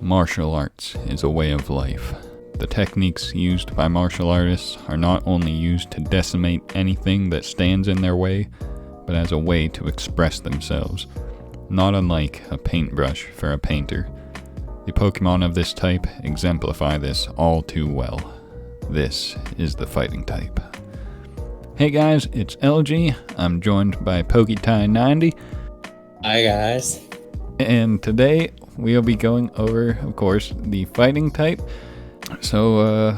Martial arts is a way of life. The techniques used by martial artists are not only used to decimate anything that stands in their way, but as a way to express themselves, not unlike a paintbrush for a painter. The Pokemon of this type exemplify this all too well. This is the fighting type. Hey guys, it's Elogee. I'm joined by PokeTie90. Hi guys. And today we'll be going over, of course, the fighting type. So,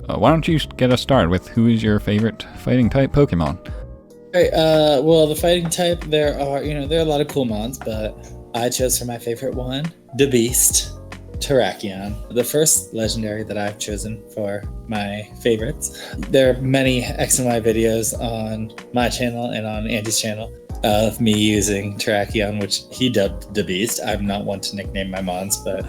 why don't you get us started with who is your favorite fighting type Pokemon? Alright, well, the fighting type, there are a lot of cool mons, but I chose for my favorite one, the Beast, Terrakion. The first legendary that I've chosen for my favorites. There are many X and Y videos on my channel and on Andy's channel of me using Terrakion, which he dubbed the Beast. I'm not one to nickname my mons, but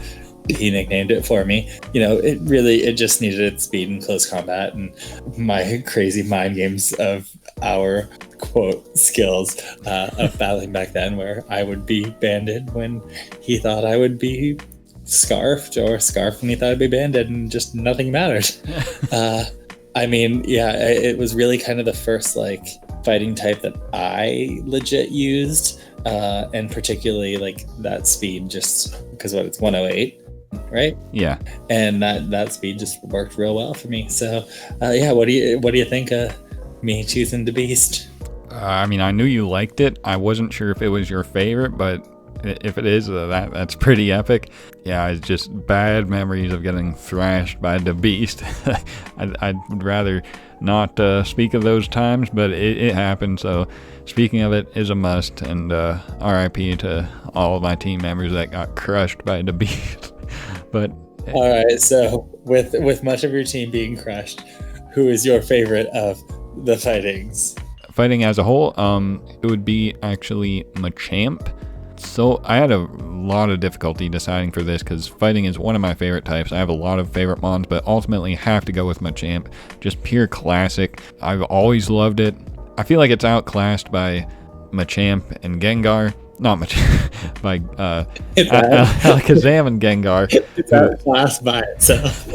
he nicknamed it for me. It just needed its speed in close combat and my crazy mind games of our quote skills of battling back then, where I would be banded when he thought I would be scarfed, or scarfed when he thought I'd be banded, and just nothing mattered. It was really kind of the first fighting type that I legit used, and particularly that speed, just because it's 108, right? Yeah. And that speed just worked real well for me. So what do you think of me choosing the Beast? I knew you liked it. I wasn't sure if it was your favorite, but if it is, that's pretty epic. Yeah, it's just bad memories of getting thrashed by the Beast. I'd rather not speak of those times, but it happened. So speaking of it is a must, and RIP to all of my team members that got crushed by the Beast. But all right, so with much of your team being crushed, who is your favorite of the fightings? Fighting as a whole, it would be actually Machamp. So I had a lot of difficulty deciding for this because fighting is one of my favorite types. I have a lot of favorite mons, but ultimately have to go with Machamp. Just pure classic. I've always loved it. I feel like it's outclassed by Machamp and Gengar. Not Machamp, by Alakazam and Gengar. It's outclassed by itself.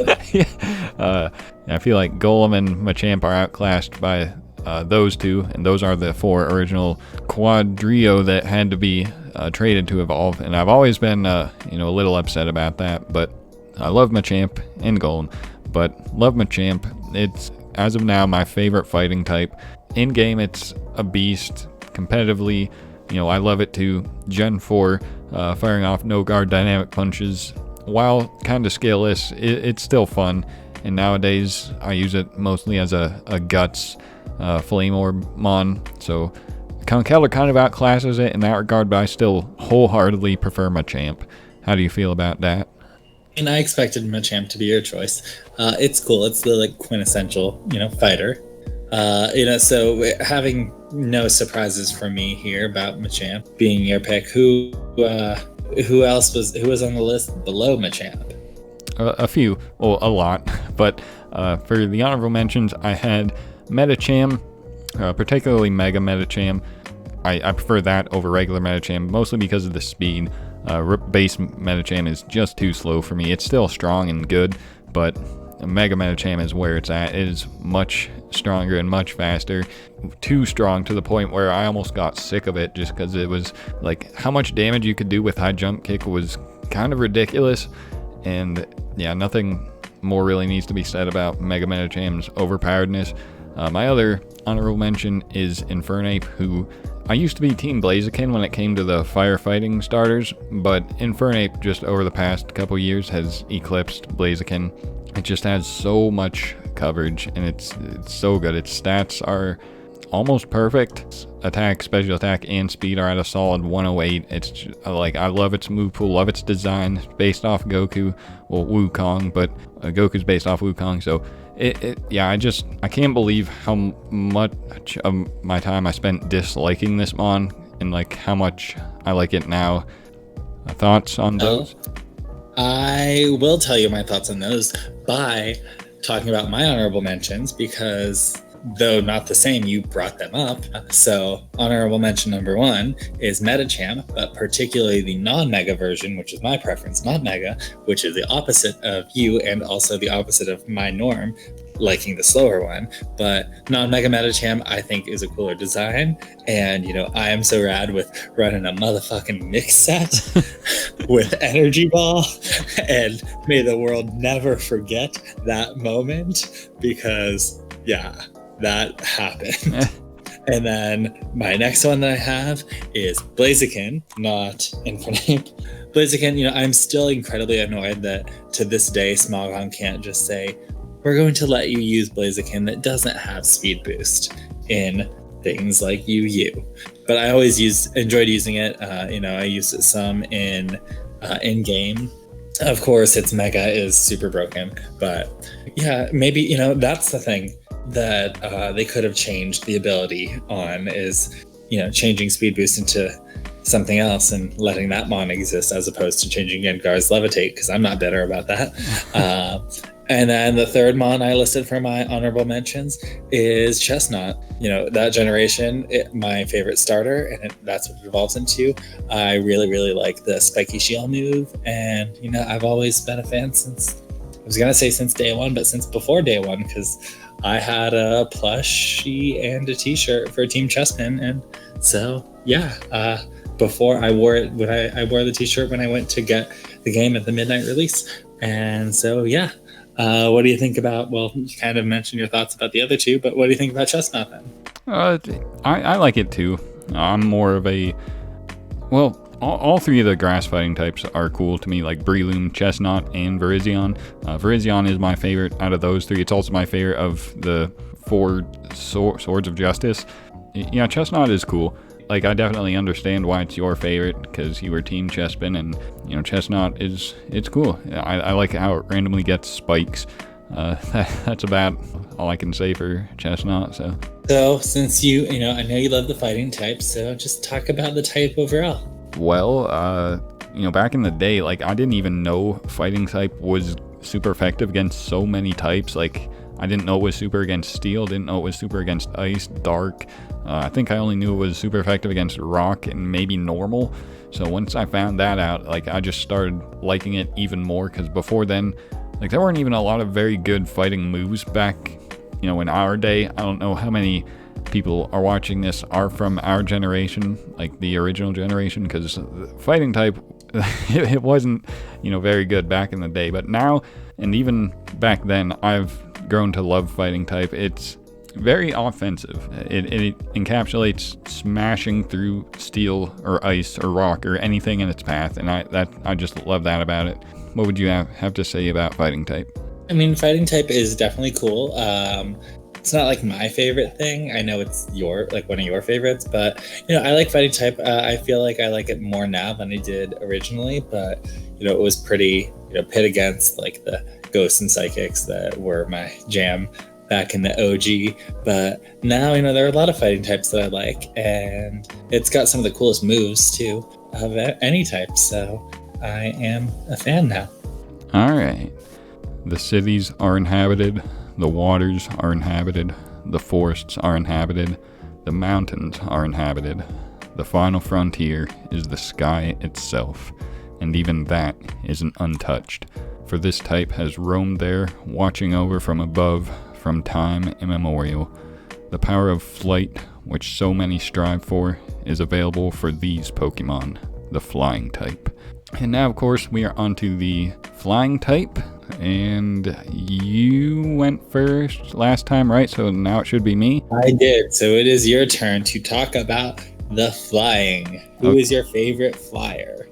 I feel like Golem and Machamp are outclassed by those two, and those are the four original quadrio that had to be traded to evolve, and I've always been a little upset about that, but I love Machamp and Golem, but love Machamp. It's, as of now, my favorite fighting type. In game, it's a beast. Competitively, I love it too. Gen 4, firing off no guard dynamic punches, while kind of scaleless, it's still fun, and nowadays I use it mostly as a guts flame orb mon, so Conkeldurr kind of outclasses it in that regard, but I still wholeheartedly prefer Machamp. How do you feel about that? And I expected Machamp to be your choice. It's cool. It's the quintessential, fighter. So having no surprises for me here about Machamp being your pick. Who else was on the list below Machamp? A few, well, a lot, but for the honorable mentions, I had Medicham, particularly Mega Medicham. I prefer that over regular Medicham, mostly because of the speed. Base Medicham is just too slow for me. It's still strong and good, but Mega Medicham is where it's at. It is much stronger and much faster. Too strong to the point where I almost got sick of it, just because it was how much damage you could do with high jump kick was kind of ridiculous. And yeah, nothing more really needs to be said about Mega Medicham's overpoweredness. My other honorable mention is Infernape, who I used to be Team Blaziken when it came to the firefighting starters, but Infernape just over the past couple years has eclipsed Blaziken. It just has so much coverage, and it's so good. Its stats are almost perfect. Attack, special attack, and speed are at a solid 108. It's I love its move pool, love its design. It's based off Goku, well, Wukong, but Goku's based off Wukong, so I can't believe how much of my time I spent disliking this mon, and how much I like it now. Thoughts on those? I will tell you my thoughts on those by talking about my honorable mentions, because though not the same, you brought them up. So honorable mention number 1 is Metacham, but particularly the non-Mega version, which is my preference, not Mega, which is the opposite of you and also the opposite of my norm, liking the slower one. But non-Mega Metacham, I think, is a cooler design. And, I am so rad with running a motherfucking mix set with Energy Ball. And may the world never forget that moment, because, yeah, that happened. And then my next one that I have is Blaziken, not Infernape. Blaziken, I'm still incredibly annoyed that to this day Smogon can't just say, we're going to let you use Blaziken that doesn't have speed boost in things like UU. But I always enjoyed using it. I used it some in game. Of course, its Mega is super broken, but yeah, maybe, that's the thing that they could have changed the ability on, is, changing speed boost into something else and letting that mon exist, as opposed to changing Gengar's Levitate, because I'm not bitter about that. And then the third mon I listed for my honorable mentions is Chestnut. That generation, my favorite starter, and that's what it evolves into. I really, really like the Spiky Shield move, and I've always been a fan since, I was gonna say since day one, but since before day one, because I had a plushie and a t-shirt for Team Chespin, and so yeah, before I wore it, when I wore the t-shirt when I went to get the game at the midnight release. And so yeah, what do you think about, well, you kind of mentioned your thoughts about the other two, but what do you think about Chestnut then? I like it too. I'm more of a, well, all three of the grass fighting types are cool to me, like Breloom, Chestnut, and Virizion. Virizion is my favorite out of those three. It's also my favorite of the 4 Swords of Justice. Yeah, Chestnut is cool. Like, I definitely understand why it's your favorite, because you were Team Chespin, and, Chestnut it's cool. I like how it randomly gets spikes. That's about all I can say for Chestnut, so. So, since I know you love the fighting type, so just talk about the type overall. Well, back in the day, like, I didn't even know fighting type was super effective against so many types. Like, I didn't know it was super against steel, didn't know it was super against ice, dark. I think I only knew it was super effective against rock and maybe normal. So once I found that out, like, I just started liking it even more, because before then, like, there weren't even a lot of very good fighting moves back, in our day. I don't know how many people are watching this are from our generation, like the original generation, because fighting type, it wasn't, very good back in the day. But now, and even back then, I've grown to love fighting type. It's very offensive. It encapsulates smashing through steel or ice or rock or anything in its path, and I just love that about it. What would you have to say about fighting type? I mean, fighting type is definitely cool. It's not like my favorite thing. I know it's one of your favorites, but I like fighting type. I feel like I like it more now than I did originally, but it was pretty pit against like the ghosts and psychics that were my jam back in the OG. But now there are a lot of fighting types that I like, and it's got some of the coolest moves too of any type, so I am a fan now. All right. The cities are inhabited, the waters are inhabited, the forests are inhabited, the mountains are inhabited. The final frontier is the sky itself, and even that isn't untouched, for this type has roamed there, watching over from above, from time immemorial. The power of flight, which so many strive for, is available for these Pokemon, the flying type. And now, of course, we are onto the flying type, and you went first last time, right? So now it should be me. I did. So it is your turn to talk about the flying. Who is your favorite flyer?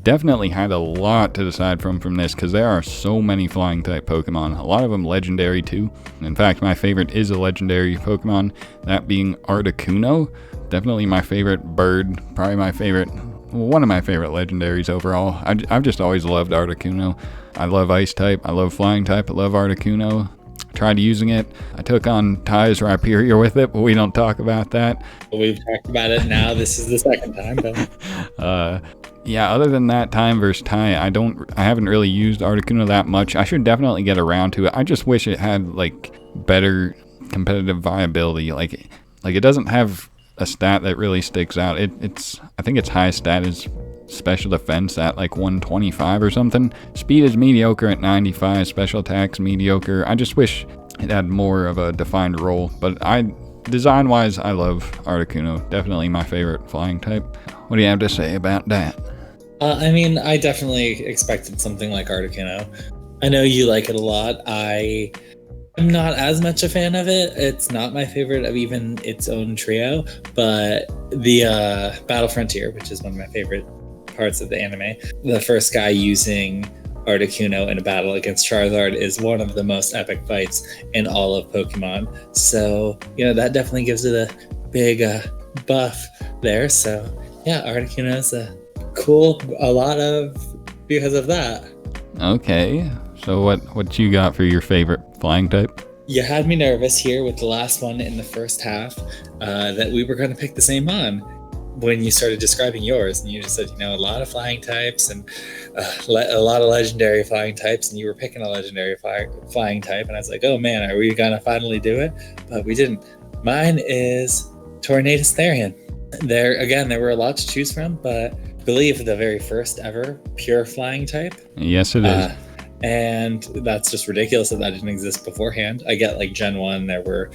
Definitely had a lot to decide from this, because there are so many flying type Pokemon. A lot of them legendary too. In fact, my favorite is a legendary Pokemon, that being Articuno. Definitely my favorite bird, probably one of my favorite legendaries overall. I've just always loved Articuno. I love ice type, I love flying type, I love Articuno. Tried using it. I took on Ty's Rhyperior with it, but we don't talk about that. We've talked about it now. This is the second time, but yeah, other than that time versus Ty, I haven't really used Articuno that much. I should definitely get around to it. I just wish it had like better competitive viability. Like it doesn't have a stat that really sticks out. I think its highest stat is special defense at like 125 or something. Speed is mediocre at 95. Special attacks mediocre. I just wish it had more of a defined role. But design wise, I love Articuno. Definitely my favorite flying type. What do you have to say about that? I mean, I definitely expected something like Articuno. I know you like it a lot. I'm not as much a fan of it. It's not my favorite of even its own trio, but the Battle Frontier, which is one of my favorite parts of the anime, the first guy using Articuno in a battle against Charizard is one of the most epic fights in all of Pokemon. So, that definitely gives it a big buff there. So, yeah, Articuno is a lot of because of that. Okay, so what you got for your favorite flying type? You had me nervous here with the last one in the first half that we were going to pick the same on when you started describing yours, and you just said, a lot of flying types and a lot of legendary flying types, and you were picking a legendary flying type, and I was like, oh man, are we going to finally do it? But we didn't. Mine is Tornadus Therian. There were a lot to choose from, but I believe the very first ever pure flying type. Yes, it is. And that's just ridiculous that didn't exist beforehand. I get like Gen 1, there were,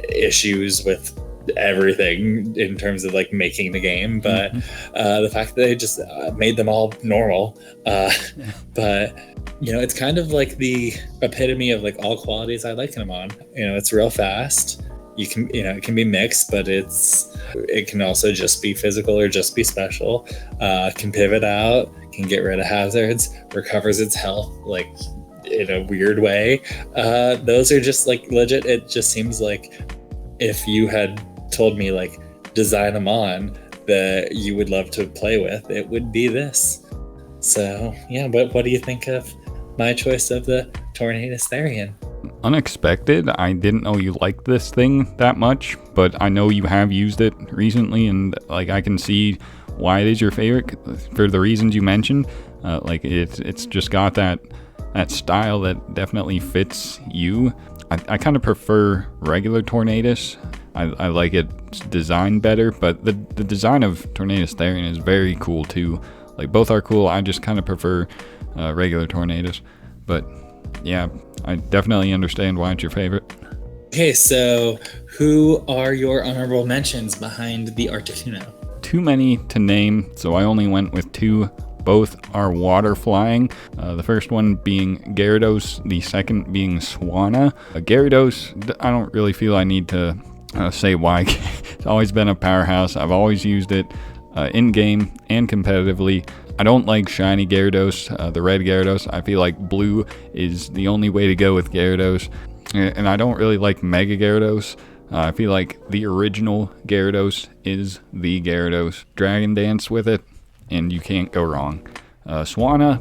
issues with everything in terms of like making the game, but the fact that they just made them all normal. But, it's kind of like the epitome of like all qualities I like in a mon. It's real fast. You can, it can be mixed, but it can also just be physical or just be special. Can pivot out, can get rid of hazards, recovers its health like in a weird way. Those are just like legit. It just seems like if you had told me like design a mon that you would love to play with, it would be this. So yeah, but what do you think of my choice of the Tornadus Therian? Unexpected. I didn't know you liked this thing that much, but I know you have used it recently, and like I can see why it is your favorite for the reasons you mentioned. Like it's just got that style that definitely fits you. I kind of prefer regular Tornadus. I like its design better, but the design of Tornadus Therian is very cool too. Like both are cool. I just kind of prefer regular Tornadus, but yeah, I definitely understand why it's your favorite. Okay, so who are your honorable mentions behind the Articuno? Too many to name, so I only went with two. Both are water flying. The first one being Gyarados, the second being Swanna. Gyarados, I don't really feel I need to say why. It's always been a powerhouse. I've always used it in-game and competitively. I don't like shiny Gyarados, the red Gyarados. I feel like blue is the only way to go with Gyarados. And I don't really like Mega Gyarados. I feel like the original Gyarados is the Gyarados. Dragon Dance with it, and you can't go wrong. Swanna,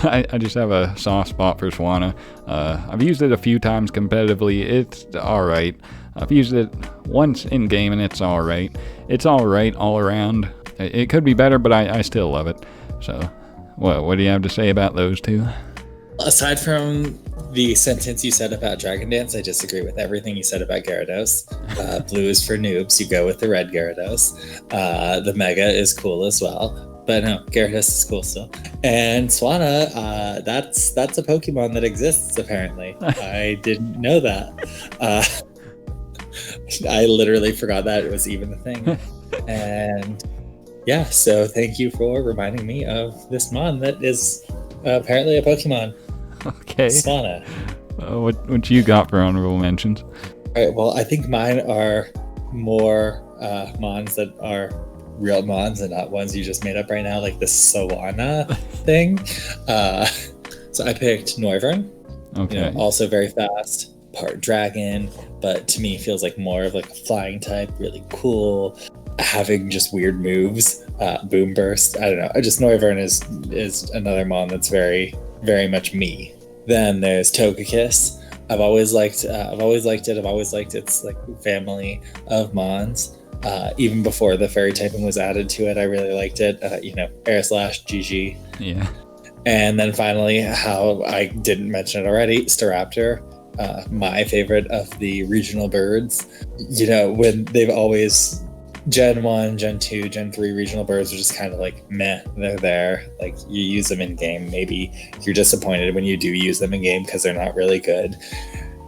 I just have a soft spot for Swanna. I've used it a few times competitively. It's alright. I've used it once in-game, and it's alright. It's alright all around. It could be better, but I still love it. So, what do you have to say about those two? Aside from the sentence you said about Dragon Dance, I disagree with everything you said about Gyarados. Blue is for noobs. You go with the red Gyarados. The Mega is cool as well. But no, Gyarados is cool still. And Swanna, that's a Pokemon that exists, apparently. I didn't know that. I literally forgot that it was even a thing. And yeah, so thank you for reminding me of this mon that is apparently a Pokemon. Okay. Swanna. What you got for honorable mentions? All right, well, I think mine are more mons that are real mons and not ones you just made up right now, like the Swanna thing. So I picked Noivern. Okay. Also very fast, part dragon, but to me feels like more of like a flying type, really cool, having just weird moves. Boom burst. I don't know. Noivern is another mon that's very, very much me. Then there's Togekiss. I've always liked it. I've always liked its like family of mons. Even before the fairy typing was added to it, I really liked it. Air Slash, GG. Yeah. And then finally, how I didn't mention it already, Staraptor. my favorite of the regional birds. You know, when they've always Gen 1, Gen 2, Gen 3 regional birds are just kind of like meh. They're there. Like, you use them in game. Maybe you're disappointed when you do use them in game because they're not really good.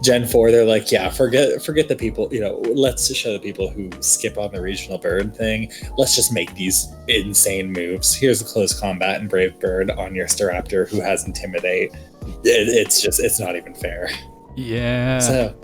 Gen 4, they're like, yeah, forget the people, you know, let's just show the people who skip on the regional bird thing. Let's just make these insane moves. Here's a close combat and brave bird on your Staraptor who has Intimidate. It's not even fair. Yeah. So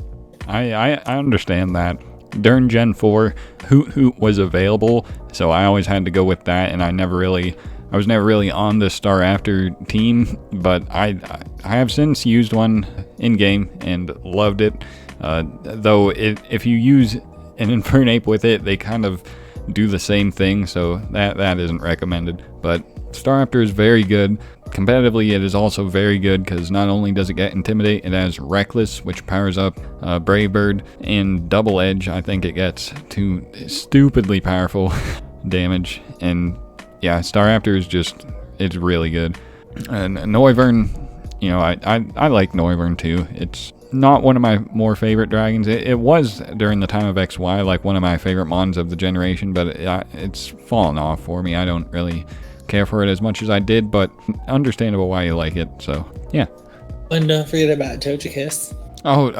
I understand that. During Gen 4, Hoot was available, so I always had to go with that, and I was never really on the Staraptor team, but I have since used one in game and loved it. Though if you use an Infernape with it, they kind of do the same thing, so that isn't recommended. But Staraptor is very good. Competitively, it is also very good because not only does it get Intimidate, it has Reckless, which powers up Brave Bird, and Double Edge. I think it gets to stupidly powerful damage, and yeah, Staraptor is it's really good. And Noivern, you know, I like Noivern too. It's not one of my more favorite dragons. It was during the time of XY like one of my favorite mons of the generation, but it's fallen off for me. I don't really care for it as much as I did, but understandable why you like it. So yeah. And don't forget about Togekiss. Oh,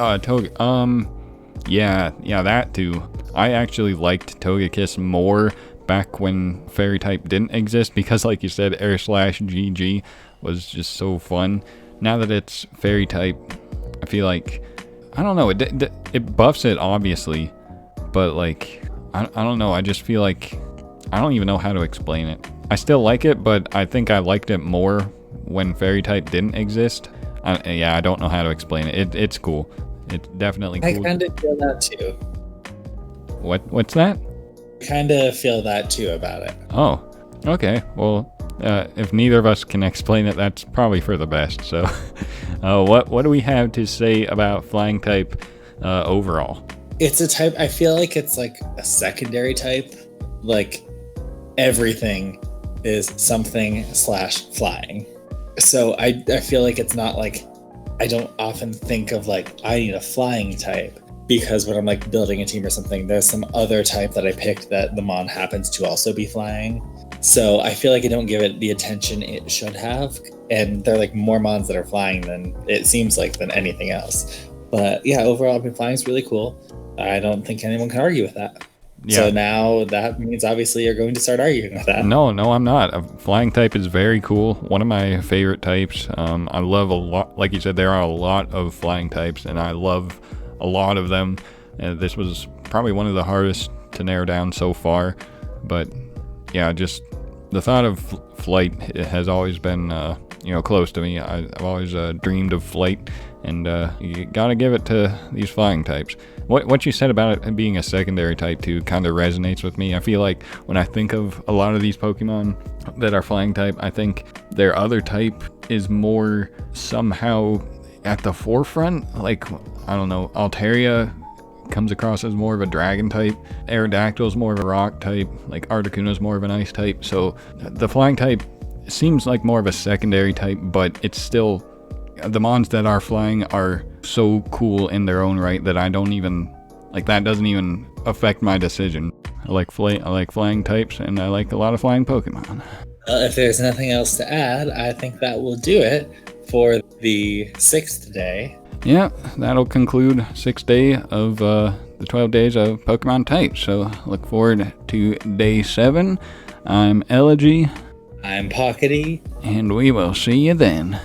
yeah, that too. I actually liked Togekiss more back when Fairy type didn't exist because, like you said, Air Slash GG was just so fun. Now that it's Fairy type, I feel like, I don't know, it buffs it obviously, but like, I don't know, I just feel like, I don't even know how to explain it. I still like it, but I think I liked it more when Fairy type didn't exist. I don't know how to explain it. It's cool. It's definitely cool. I kind of feel that too. What's that? I kind of feel that too about it. Oh, okay. Well, if neither of us can explain it, that's probably for the best. So, what do we have to say about flying type overall? It's a type, I feel like it's like a secondary type. Like, everything is something / flying. So I feel like it's not like, I don't often think of like, I need a flying type, because when I'm like building a team or something, there's some other type that I picked that the mon happens to also be flying. So I feel like I don't give it the attention it should have. And there are like more mons that are flying than it seems like than anything else. But yeah, overall, I mean, flying is really cool. I don't think anyone can argue with that. Yeah. So now that means obviously you're going to start arguing with that. No, I'm not. A flying type is very cool. One of my favorite types. I love a lot. Like you said, there are a lot of flying types, and I love a lot of them. This was probably one of the hardest to narrow down so far. But yeah, just the thought of flight has always been, close to me. I've always dreamed of flight, and you gotta give it to these flying types. What you said about it being a secondary type too kind of resonates with me. I feel like when I think of a lot of these Pokemon that are flying type, I think their other type is more somehow at the forefront. Like, I don't know, Altaria comes across as more of a dragon type, Aerodactyl is more of a rock type, like Articuno is more of an ice type. So the flying type seems like more of a secondary type, but it's still, the mons that are flying are so cool in their own right that I don't even, like, that doesn't even affect my decision. I like flying types, and I like a lot of flying Pokemon. If there's nothing else to add, I think that will do it for the 6th day. Yeah, that'll conclude 6th day of the 12 days of Pokemon types. So look forward to day 7. I'm Elogee. I'm Pockety. And we will see you then.